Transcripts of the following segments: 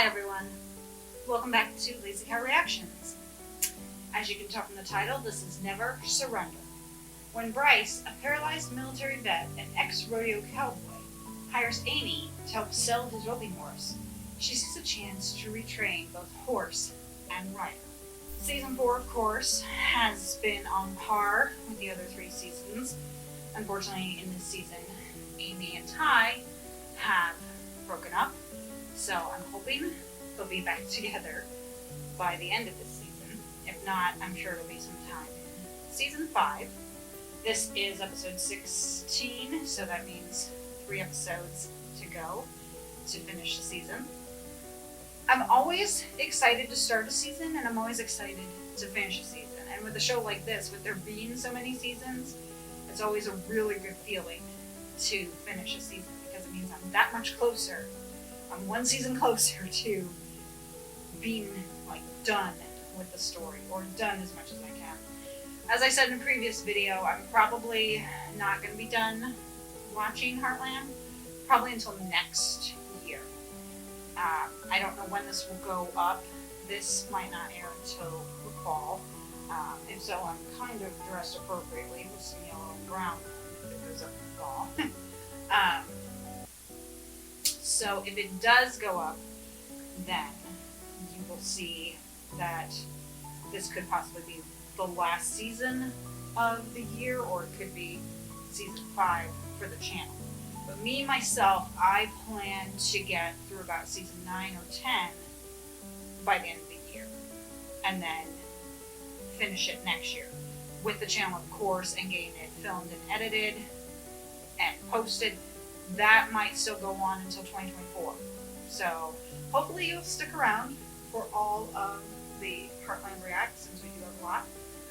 Hi everyone, welcome back to Lazy Car Reactions. As you can tell from the title, this is Never Surrender. When Bryce, a paralyzed military vet and ex-rodeo cowboy, hires Amy to help sell his roping horse, she sees a chance to retrain both horse and rider. Season 4, of course, has been on par with the other 3 seasons. Unfortunately, in this season, Amy and Ty have broken up, so I'm hoping they'll be back together by the end of this season. If not, I'm sure it'll be sometime in Season 5. This is episode 16, so that means 3 episodes to go to finish the season. I'm always excited to start a season, and I'm always excited to finish a season. And with a show like this, with there being so many seasons, it's always a really good feeling to finish a season, because it means I'm that much closer. I'm one season closer to being done with the story, or done as much as I can. As I said in a previous video, I'm probably not going to be done watching Heartland, probably until next year. I don't know when this will go up. This might not air until the fall. And so I'm kind of dressed appropriately with some yellow and brown if it goes up in the fall. So if it does go up, then you will see that this could possibly be the last season of the year, or it could be season 5 for the channel. But me, myself, I plan to get through about season 9 or 10 by the end of the year, and then finish it next year with the channel, of course, and getting it filmed and edited and posted. That might still go on until 2024. So hopefully you'll stick around for all of the Heartland Reacts, since we do have a lot.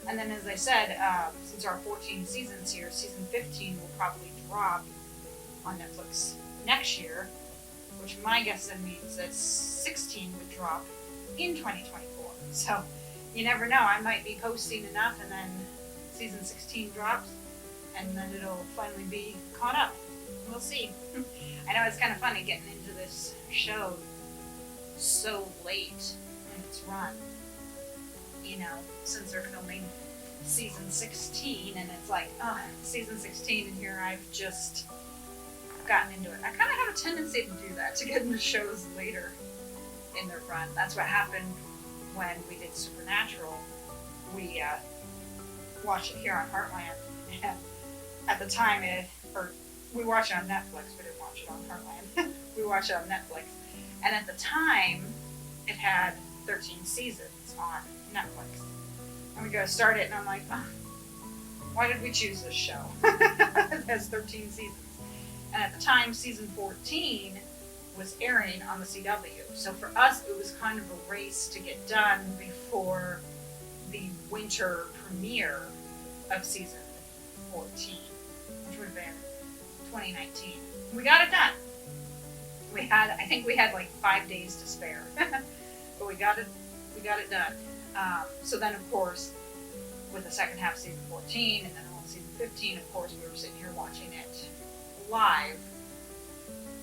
And then, as I said, since our 14 seasons here, season 15 will probably drop on Netflix next year, which my guess then means that 16 would drop in 2024. So you never know, I might be posting enough and then season 16 drops and then it'll finally be caught up. We'll see. I know it's kind of funny getting into this show so late in its run, since they're filming season 16, and it's like, season 16, and here I've just gotten into it. I kind of have a tendency to do that, to get into shows later in their run. That's what happened when we did Supernatural. We watched it here on Heartland, and at the time we watched it on Netflix. We didn't watch it on Heartland. We watched it on Netflix, and at the time it had 13 seasons on Netflix. And we go start it, and I'm like, why did we choose this show? It has 13 seasons. And at the time, season 14 was airing on the CW. So for us, it was kind of a race to get done before the winter premiere of season 14, which would have been 2019. We got it done. I think we had like 5 days to spare, but we got it done. So then, of course, with the second half of season 14 and then all of season 15, of course, we were sitting here watching it live,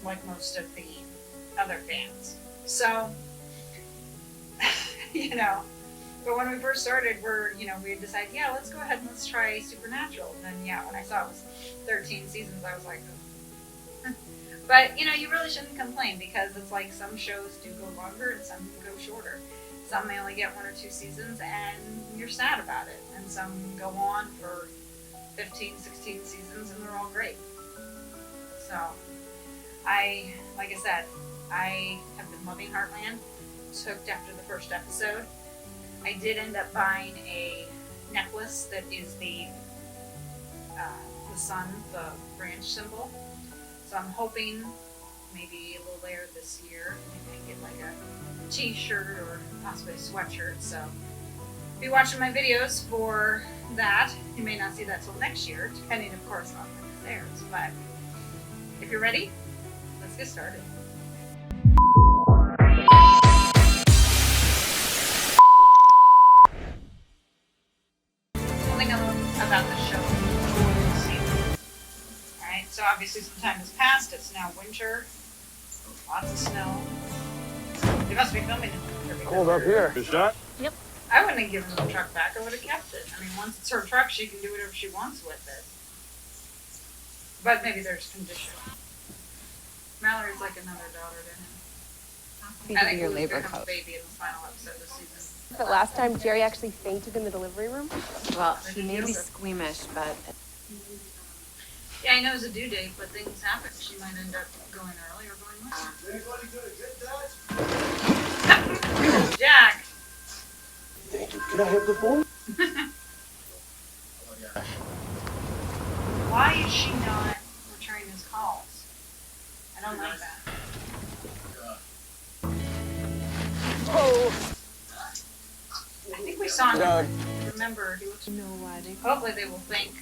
like most of the other fans. So, but when we first started, we had decided, let's go ahead and let's try Supernatural. And then, when I saw it was 13 seasons, I was like, oh. But, you really shouldn't complain, because it's like some shows do go longer and some go shorter. Some may only get 1 or 2 seasons and you're sad about it. And some go on for 15, 16 seasons and they're all great. So, like I said, I have been loving Heartland. I was hooked after the first episode. I did end up buying a necklace that is the sun, the branch symbol. So I'm hoping maybe a little later this year I can get like a t-shirt or possibly a sweatshirt. So be watching my videos for that. You may not see that till next year, depending, of course, on when it airs. But if you're ready, let's get started. One thing I love about the show is the season. Alright, so obviously some time has passed. It's now winter. Lots of snow. They've must be filming it. Cold up here. Good shot? Yep. I wouldn't have given the truck back. I would have kept it. I mean, once it's her truck, she can do whatever she wants with it. But maybe there's condition. Mallory's like another daughter to him. I think Your Lou's labor becomes coat. baby in the final episode this season. But last time, Jerry actually fainted in the delivery room. Well, he may be squeamish, but Yeah, I know it's a due date, but things happen. She might end up going early or going late. Anybody gonna get that? Jack! Thank you. Can I have the phone? Why is she not returning his calls? I don't like that. Oh! I think we saw Doug. him. Remember, he looks. no, why they Hopefully, they will thank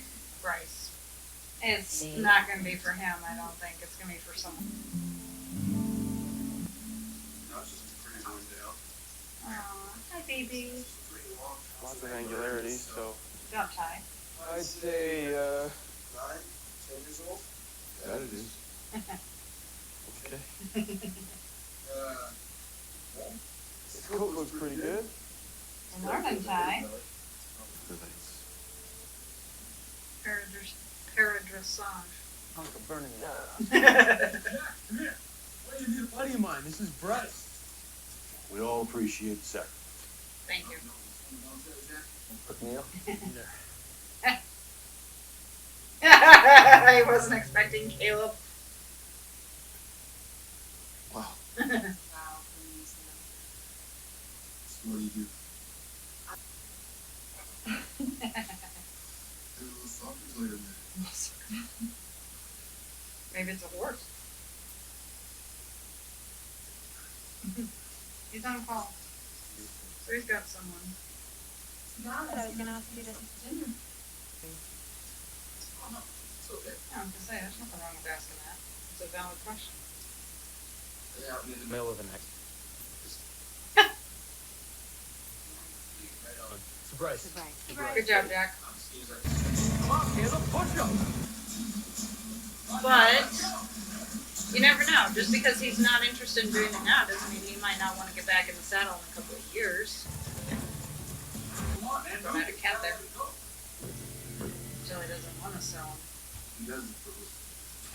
Bryce. It's not going to be for him, I don't think. It's going to be for someone. Aw, hi, baby. Lots of angularity, so Don't tie. I'd say, 9, 10 years old? That it is. Okay. This coat looks pretty good. Learning tie. Paradressage. Uncle burning down. Come here. Why do you need a buddy of mine? This is Bryce. We all appreciate the sacrifice. Thank you. Quick meal? I wasn't expecting Caleb. Wow. Wow. So what do you do? Maybe it's a horse. He's on call. So he's got someone. I was gonna ask you to. It's okay. Yeah, I'm just saying, there's nothing wrong with asking that. It's a valid question. Yeah, I'm in the middle of the night. Surprise. Surprise. Good job, Jack. Come on, Caleb, push up. But you never know. Just because he's not interested in doing it now doesn't mean he might not want to get back in the saddle in a couple of years. Come on, man. Might have cat there. Until he doesn't want to sell him.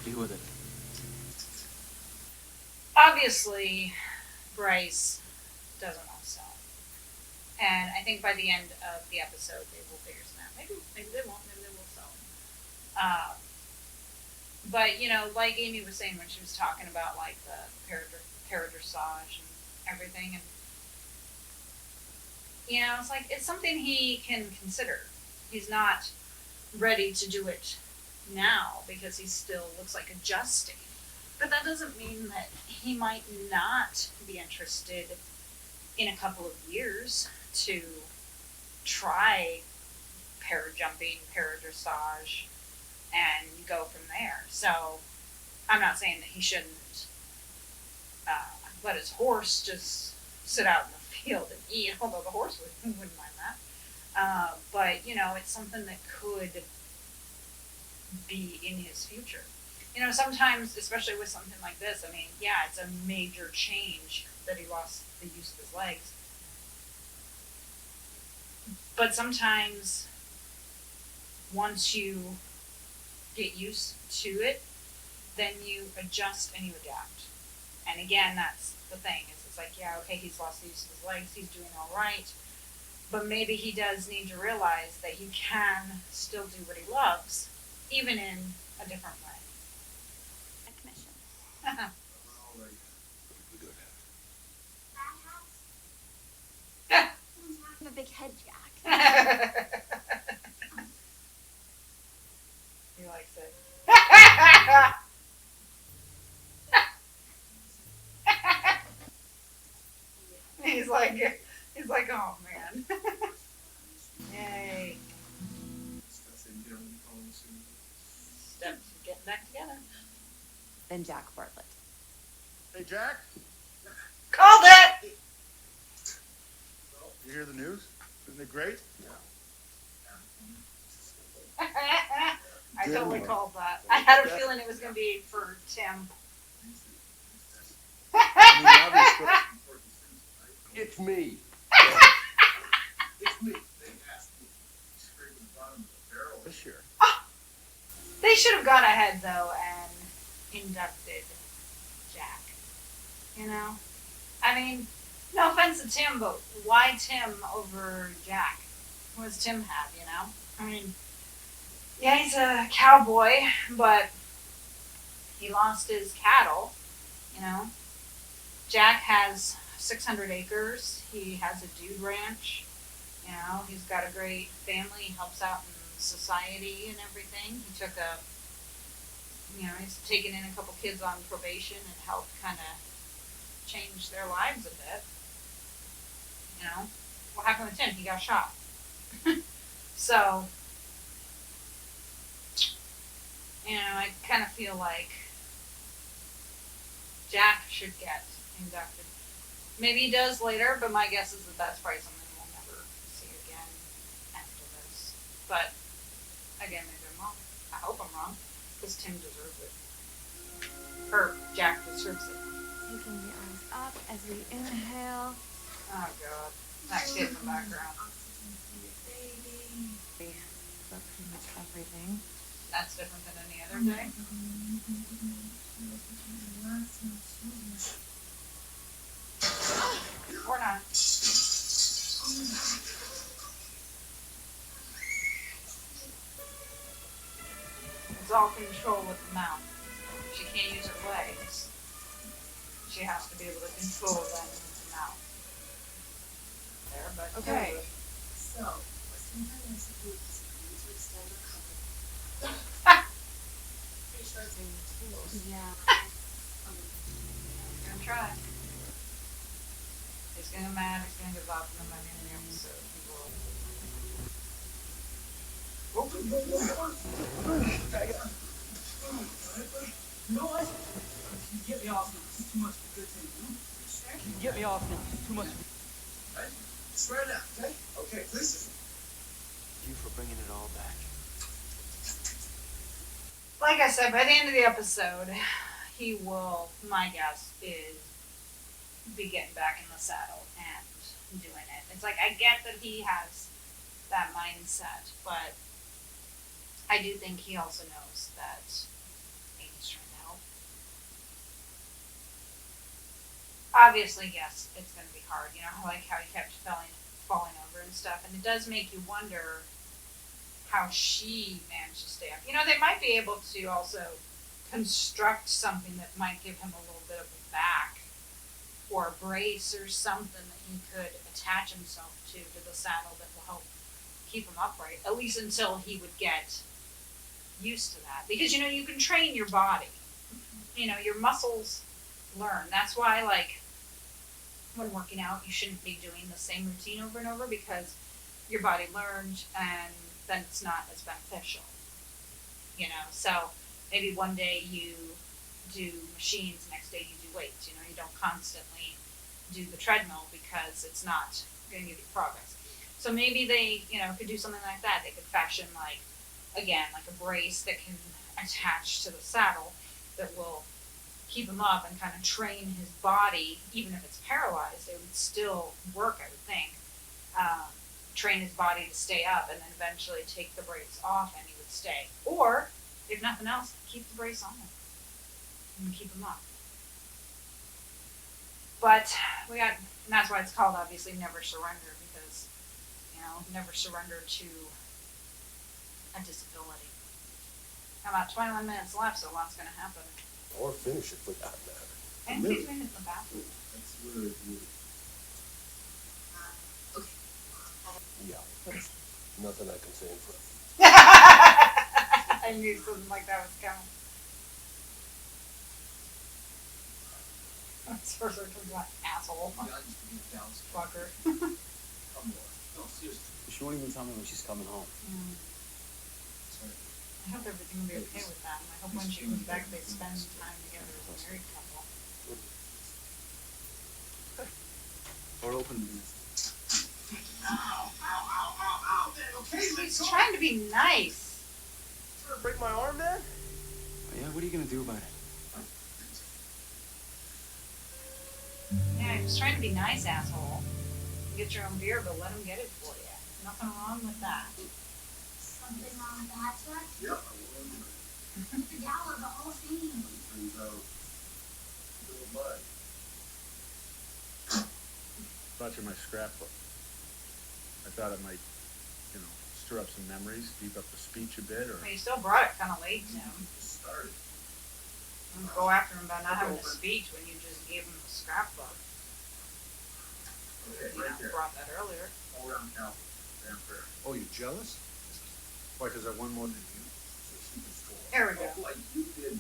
Deal with it. Obviously, Bryce doesn't want to sell him. And I think by the end of the episode, they will figure something out. Maybe they won't. Maybe they will sell him. But, you know, like Amy was saying when she was talking about, like, the paradressage and everything, and, you know, it's like, it's something he can consider. He's not ready to do it now because he still looks like adjusting. But that doesn't mean that he might not be interested in a couple of years to try parajumping, paradressage, and go from there. So I'm not saying that he shouldn't let his horse just sit out in the field and eat, although the horse wouldn't mind that. But, you know, it's something that could be in his future. You know, sometimes, especially with something like this, I mean, yeah, it's a major change that he lost the use of his legs. But sometimes, once you get used to it, then you adjust and you adapt. And again, that's the thing. It's like, yeah, okay, he's lost the use of his legs, he's doing all right. But maybe he does need to realize that he can still do what he loves, even in a different way. A commission. I'm a big head, Jack. He likes it. he's like, oh man. Yay. Steps getting back together. Then Jack Bartlett. Hey, Jack. Called it! You hear the news? Isn't it great? I totally called that. I had a feeling it was going to be for Tim. I mean, obviously, It's me. It's me. They asked me. Scraping the bottom of the barrel this year. They should have gone ahead though and inducted Jack. You know? I mean, no offense to Tim, but why Tim over Jack? What does Tim have, you know? I mean, yeah, he's a cowboy, but he lost his cattle, you know? Jack has 600 acres. He has a dude ranch. You know, he's got a great family. He helps out in society and everything. He took he's taken in a couple kids on probation and helped kind of change their lives a bit. You know, what happened with Tim? He got shot. So, you know, I kind of feel like Jack should get inducted. Maybe he does later, but my guess is that that's probably something we'll never see again after this. But, again, maybe I'm wrong. I hope I'm wrong, because Tim deserves it. Or Jack deserves it. Taking the arms up as we inhale. Oh, God. That kid in the background. For pretty much everything. That's different than any other day. Or not. It's all control with the mouth. She can't use her legs. She has to be able to control them with the mouth. There, but Okay. So, what's in my recipe is for you to extend your company. Pretty sure it's in your tools. Yeah. He's gonna try. He's gonna get mad. He's gonna give up, and then by the end of the episode, he will. You know what? You get me off now. This is too much of a good thing, you know? Sure? You get me off now. It's too much of a... Right? Swear it out, okay? Okay, please. Thank you for bringing it all back. Like I said, by the end of the episode, he will, my guess, is be getting back in the saddle and doing it. It's like, I get that he has that mindset, but I do think he also knows that Amy's trying to help. Obviously, yes, it's going to be hard. You know, I like how he kept falling over and stuff, and it does make you wonder how she managed to stay up. You know, they might be able to also construct something that might give him a little bit of a back or a brace or something that he could attach himself to the saddle that will help keep him upright, at least until he would get used to that. Because, you know, you can train your body. You know, your muscles learn. That's why, like, when working out, you shouldn't be doing the same routine over and over, because your body learned and then it's not as beneficial. You know, so maybe one day you do machines, next day you do weights. You know, you don't constantly do the treadmill because it's not going to give you progress. So maybe they, you know, could do something like that. They could fashion, like, again, like a brace that can attach to the saddle that will keep him up and kind of train his body. Even if it's paralyzed, it would still work, I would think. Train his body to stay up, and then eventually take the brace off and he would stay. Or, if nothing else, keep the brace on him and keep him up. But and that's why it's called, obviously, Never Surrender, because, you know, never surrender to a disability. About 21 minutes left, so a lot's going to happen. Or finish it for that matter. And he's been in the bathroom. That's really good. Yeah. Nothing I can say in front. I knew something like that was coming. That's first I was like, asshole. God used to be a downside. Fucker. Come on. No, seriously. She won't even tell me when she's coming home. Sorry. I hope everything will be okay with that. And I hope when she comes back they spend time together as a married couple. Or open. Ow, man. Okay, He's trying to be nice. Trying to break my arm, man? Oh, yeah, what are you gonna do about it? Yeah, he was trying to be nice, asshole. Get your own beer, but let them get it for you. Nothing wrong with that. Something wrong with the hat check? Yep, I won. The gala, the whole thing. Turns out, little mud. Thought you my scrapbook. I thought it might, stir up some memories, beef up the speech a bit, or Well, you still brought it kind of late, Tim. Just started. Don't go after him about not having a speech when you just gave him the scrapbook. Okay, You right know, there. brought that earlier. All around town. Damn fair. oh, you jealous? Why? Because I won more than you. So she can score. There we go. Like you did.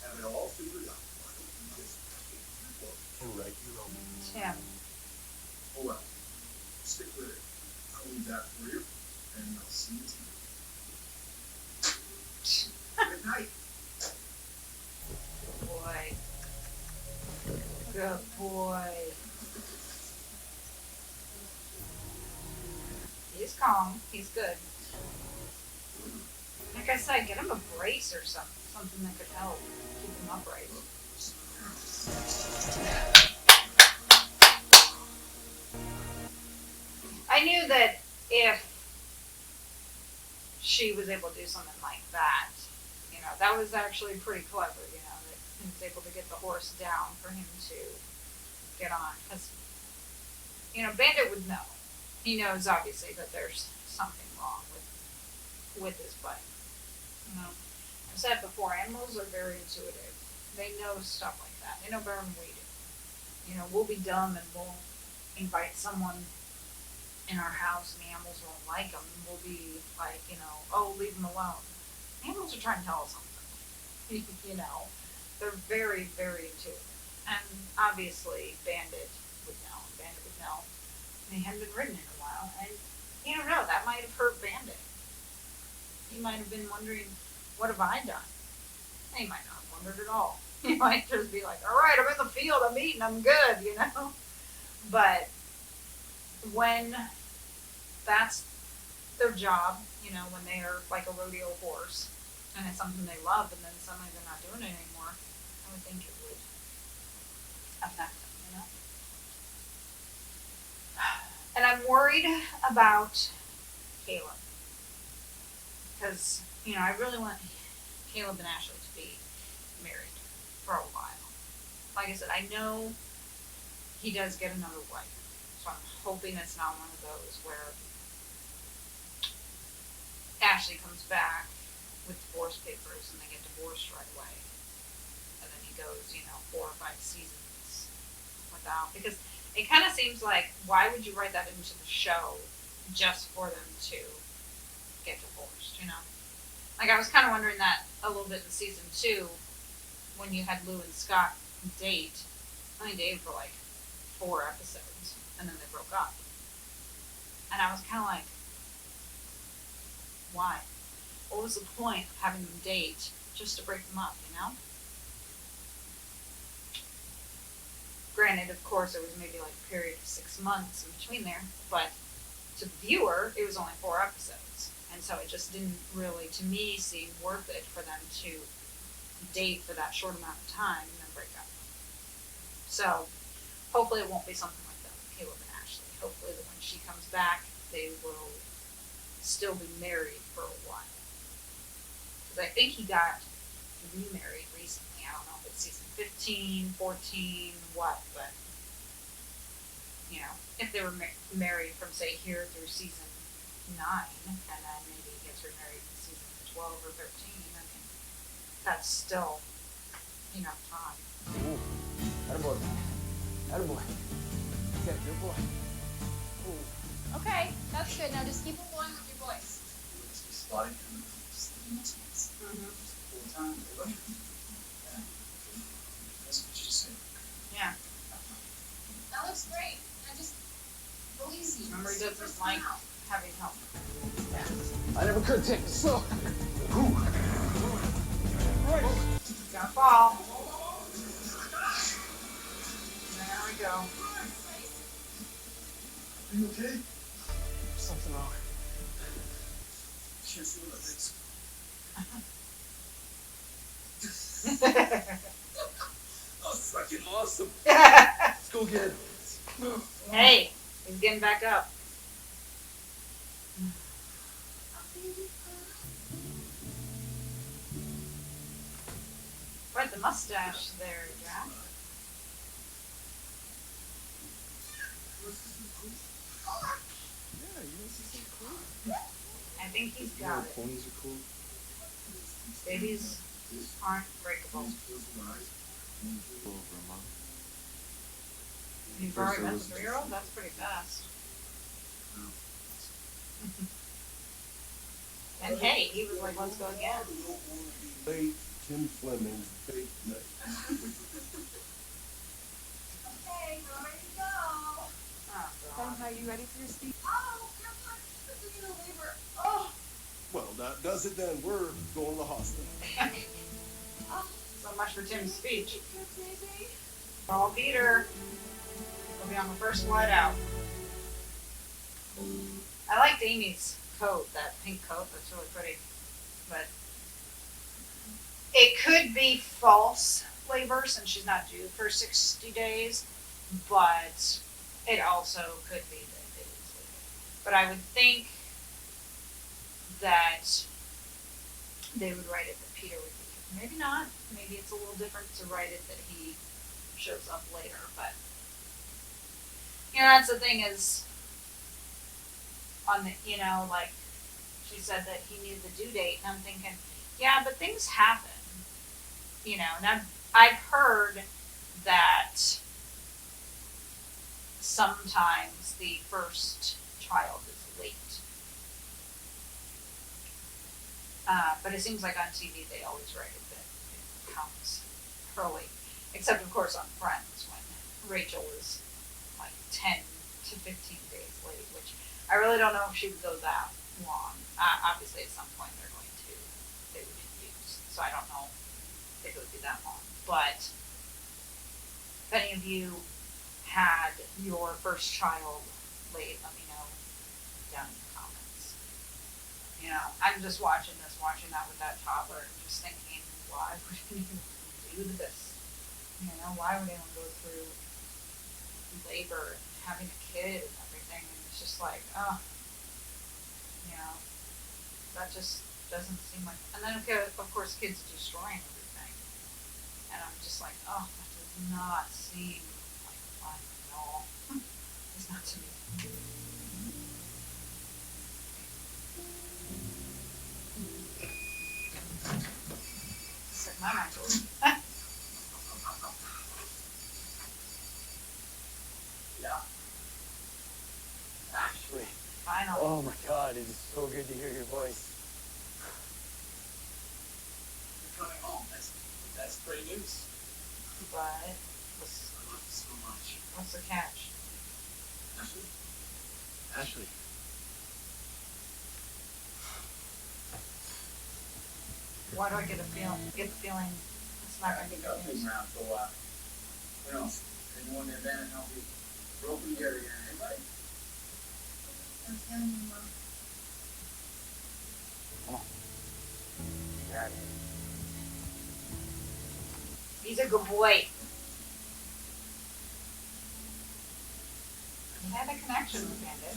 Have it all figured out. Why don't you just take your book? Regular. Tim. Oh well. Stick with it. I'll leave that for you. And I'll see you tonight. Good night. Boy. Good boy. He's calm. He's good. Like I said, get him a brace or something that could help keep him upright. I knew that if she was able to do something like that, that was actually pretty clever, that he was able to get the horse down for him to get on. Because, Bandit would know. He knows, obviously, that there's something wrong with his bike. I've said before, animals are very intuitive. They know stuff like that. They know better than we do. We'll be dumb and we'll invite someone in our house and the animals won't like them. We'll be like, oh, leave them alone. Animals are trying to tell us something. They're very, very intuitive. And obviously, Bandit would know. Bandit would know. And he hadn't been ridden in a while. And you don't know, that might have hurt Bandit. He might have been wondering, what have I done? He might not have wondered at all. He might just be like, all right, I'm in the field, I'm eating, I'm good, But when that's their job, when they are like a rodeo horse, and it's something they love, and then suddenly they're not doing it anymore, I would think it would affect them, And I'm worried about Caleb. Because, I really want Caleb and Ashley to be married for a while. Like I said, I know he does get another wife. So I'm hoping it's not one of those where Ashley comes back with divorce papers and they get divorced right away. And then he goes, 4 or 5 seasons without. Because it kind of seems like, why would you write that into the show just for them to get divorced, Like I was kind of wondering that a little bit in season 2 when you had Lou and Scott date. Only dated for like 4 episodes and then they broke up. And I was kind of like, why? What was the point of having them date just to break them up, Granted, of course, it was maybe like a period of 6 months in between there, but to the viewer, it was only 4 episodes. And so it just didn't really, to me, seem worth it for them to date for that short amount of time and then break up. So hopefully it won't be something like that with Caleb and Ashley. Hopefully that when she comes back, they will still be married for a while. Because I think he got remarried recently. I don't know if it's season 15, 14, what, but, if they were married from, say, here through season 9, and then maybe he gets remarried in season 12 or 13, I mean, that's still enough time. Ooh. Attaboy. Attaboy. Yeah, good boy. Ooh. Okay, that's good. Now just keep it going with your voice. We'll just be spotting him. Just give him a chance. Full time, baby. Yeah. That's what you say. Yeah. That looks great. I just believe you. Remember, he This is doesn't the first like time out. having help. I never could take it slow. Ooh. Gonna fall. There we go. Are you okay? Something wrong. Can't feel my legs. Oh, fucking awesome. Yeah. Let's go get it. Hey, he's getting back up. Quite the mustache there, Jack. Yeah, you want to see some cool? I think he's You know got it. ponies are cool? Babies aren't breakable. Cool for a mom. You've First already I met the was- 3-year-old? That's pretty fast. And hey, he was like, let's go again. Late Tim Fleming's fake night. Okay, we're ready to go. Oh, God. Somehow you ready for your speech? Oh, come on, this is gonna labor. Oh, Well, that does it then. We're going to the hospital. So much for Tim's speech. baby. Call Peter. He'll be on the first flight out. I liked Amy's coat, that pink coat. That's really pretty. But it could be false labor since she's not due for 60 days, but it also could be that it is labor. But I would think that they would write it that Peter would be. Maybe not. Maybe it's a little different to write it that he shows up later. But you know, that's the thing is on the, you know, like she said that he knew the due date, and I'm thinking, yeah, but things happen. You know, and I've heard that sometimes the first child is late. But it seems like on TV they always write it that it comes early. Except, of course, on Friends when Rachel was like 10 to 15 days late, which I really don't know if she would go that long. Obviously, at some point they would confuse. So I don't know if it would be that long. But if any of you had your first child late, let me know down in the comments. You know, I'm just watching that with that toddler and just thinking, why would anyone do this? You know, why would anyone go through labor and having a kid and everything? And it's just like, oh, you know, that just doesn't seem like. And then of course kids destroying everything, and I'm just like, oh, that does not seem like fun at all. It's not to me. Set my mind over. Ashley. Finally. Oh my God, it is so good to hear your voice. You're coming home. That's great news. But I love you so much. what's the catch? Ashley? Ashley. Why do I get the feeling it's not gonna be good news? around for a while. You know, anyone in there help you broke the area, anybody? I'm feeling you, Mom. Get out of here. He's a good boy. He had a connection with Bandit.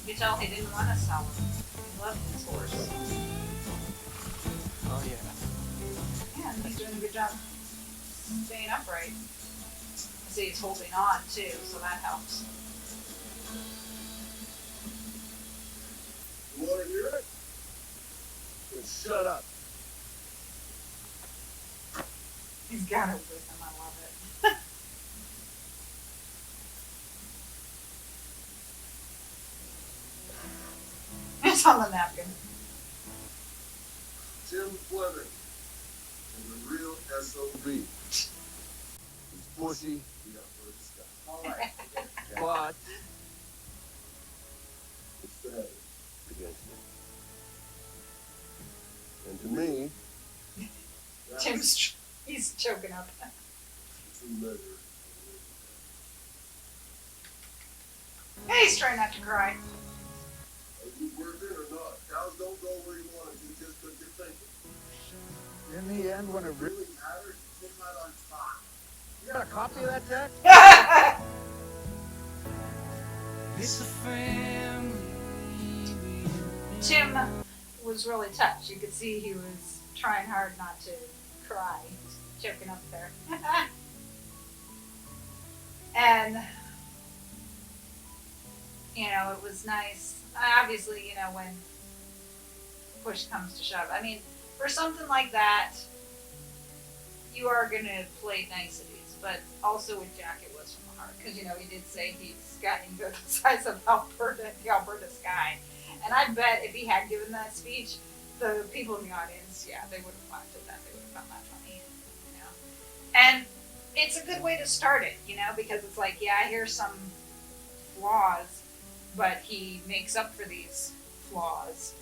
You could tell he didn't want to sell him. He loved his horse. Oh yeah. Yeah, and he's doing a good job staying upright. See, he's holding on too, so that helps. You wanna hear it? Then shut up. He's got it with him. I love it. It's on the napkin. Tim Fleming, and the real SOB. He's pushy. We got further stuff. All right. But It's sad against me. And to me, He's choking up. true measure. Hey, he's trying not to cry. Are you working or not? Cows don't go where you want to, just because you're thinking. In the end, when it It really matters, you came out on top. You got a copy of that, Jack? Tim was really touched. You could see he was trying hard not to cry. He was choking up there. And, you know, it was nice. Obviously, you know, when push comes to shove. I mean, for something like that, you are going to play niceties. But also with Jack, it was from the heart. Because, you know, he did say he's gotten good the size of Alberta, the Alberta sky. And I bet if he had given that speech, the people in the audience, yeah, they would have laughed at that. They would have found that funny, you know. And it's a good way to start it, you know, because it's like, yeah, here's some flaws, but he makes up for these flaws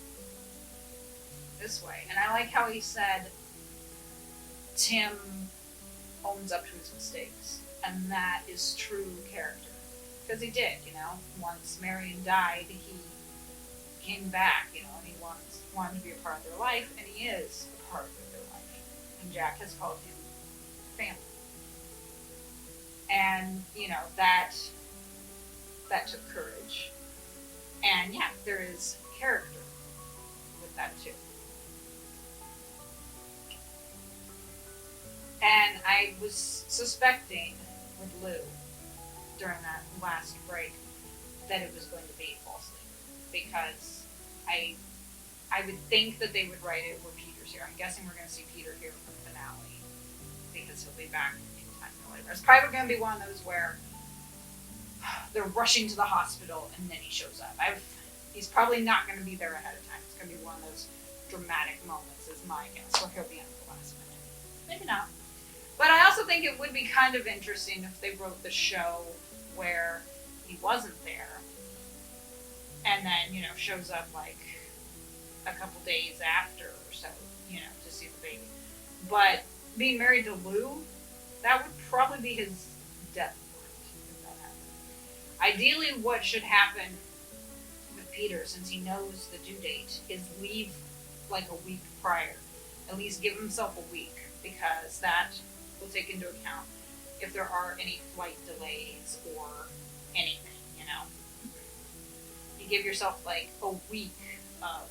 this way. And I like how he said Tim owns up to his mistakes, and that is true character. Because he did, you know. Once Marion died, he came back, you know, and he wanted to be a part of their life, and he is a part of their life. And Jack has called him family. And, you know, that took courage. And yeah, there is character with that too. And I was suspecting with Lou during that last break that it was going to be false labor, because I would think that they would write it where Peter's here. I'm guessing we're going to see Peter here for the finale, because he'll be back in time for labor. It's probably going to be one of those where they're rushing to the hospital and then he shows up. He's probably not going to be there ahead of time. It's going to be one of those dramatic moments, is my guess, where he'll be in at the last minute. Maybe not. But I also think it would be kind of interesting if they wrote the show where he wasn't there, and then, you know, shows up like a couple days after or so, you know, to see the baby. But being married to Lou, that would probably be his death warrant if that happened. Ideally, what should happen with Peter, since he knows the due date, is leave like a week prior. At least give himself a week, because that will take into account if there are any flight delays or anything, you know. You give yourself like a week of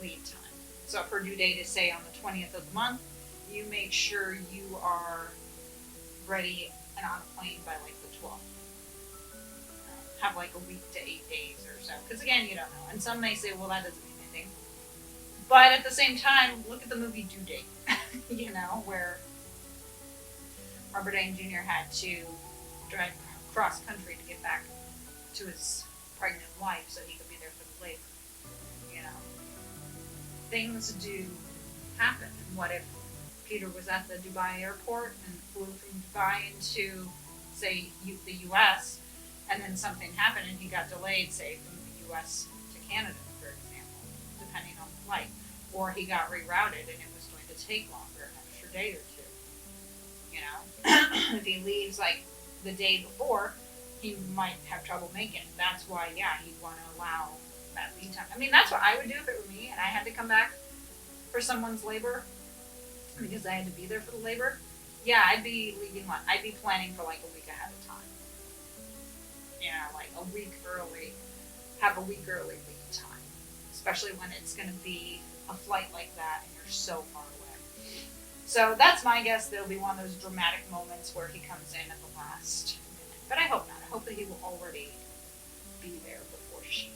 lead time. So if her due date is, say, on the 20th of the month, you make sure you are ready and on a plane by like the 12th. Have like a week to 8 days or so. Because again, you don't know. And some may say, well, that doesn't mean anything. But at the same time, look at the movie Due Date, you know, where Robert Downey Jr. had to drive cross country to get back to his pregnant wife so he could be there for the labor. You know, things do happen. And what if Peter was at the Dubai airport and flew from Dubai into, say, the U.S., and then something happened and he got delayed, say, from the U.S. to Canada, for example, depending on the flight. Or he got rerouted and it was going to take longer, an extra day or two. You know, if he leaves like the day before, he might have trouble making it. That's why, yeah, he'd want to allow that lead time. I mean, that's what I would do if it were me and I had to come back for someone's labor, because I had to be there for the labor. Yeah, I'd be leaving, I'd be planning for like a week ahead of time. You know, like a week early, have a week early lead time. Especially when it's going to be a flight like that and you're so far away. So that's my guess. There'll be one of those dramatic moments where he comes in at the last minute. But I hope not. I hope that he will already be there before she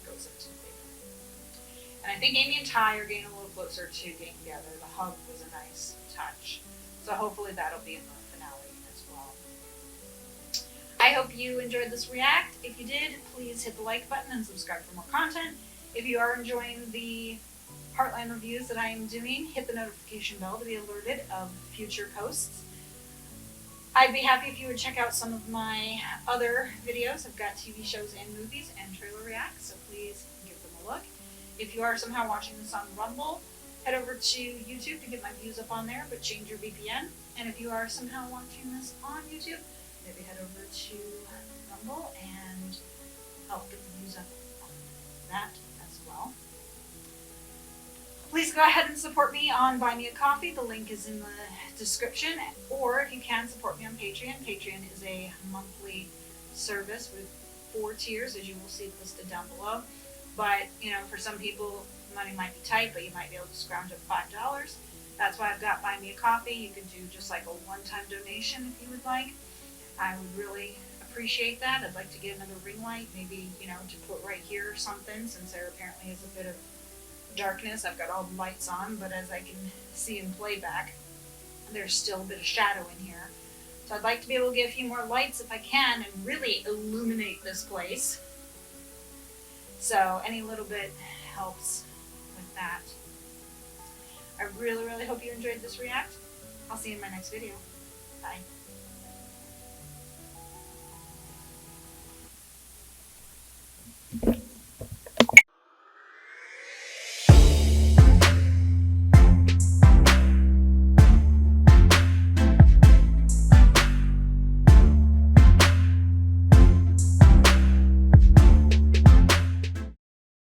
goes into labor. And I think Amy and Ty are getting a little closer to getting together. The hug was a nice touch. So hopefully that'll be in the finale as well. I hope you enjoyed this react. If you did, please hit the like button and subscribe for more content. If you are enjoying the Heartland reviews that I am doing, hit the notification bell to be alerted of future posts. I'd be happy if you would check out some of my other videos. I've got TV shows and movies and trailer reacts, so please give them a look. If you are somehow watching this on Rumble, head over to YouTube to get my views up on there, but change your VPN. And if you are somehow watching this on YouTube, maybe head over to Rumble and help get the views up on that as well. Please go ahead and support me on Buy Me a Coffee. The link is in the description. Or if you can, support me on Patreon. Patreon is a monthly service with 4 tiers, as you will see listed down below. But, for some people, money might be tight, but you might be able to scrounge up $5. That's why I've got Buy Me a Coffee. You could do just like a one-time donation if you would like. I would really appreciate that. I'd like to get another ring light, maybe, to put right here or something, since there apparently is a bit of darkness. I've got all the lights on, but as I can see in playback, there's still a bit of shadow in here. So I'd like to be able to get a few more lights if I can and really illuminate this place. So any little bit helps with that. I really, really hope you enjoyed this react. I'll see you in my next video. Bye.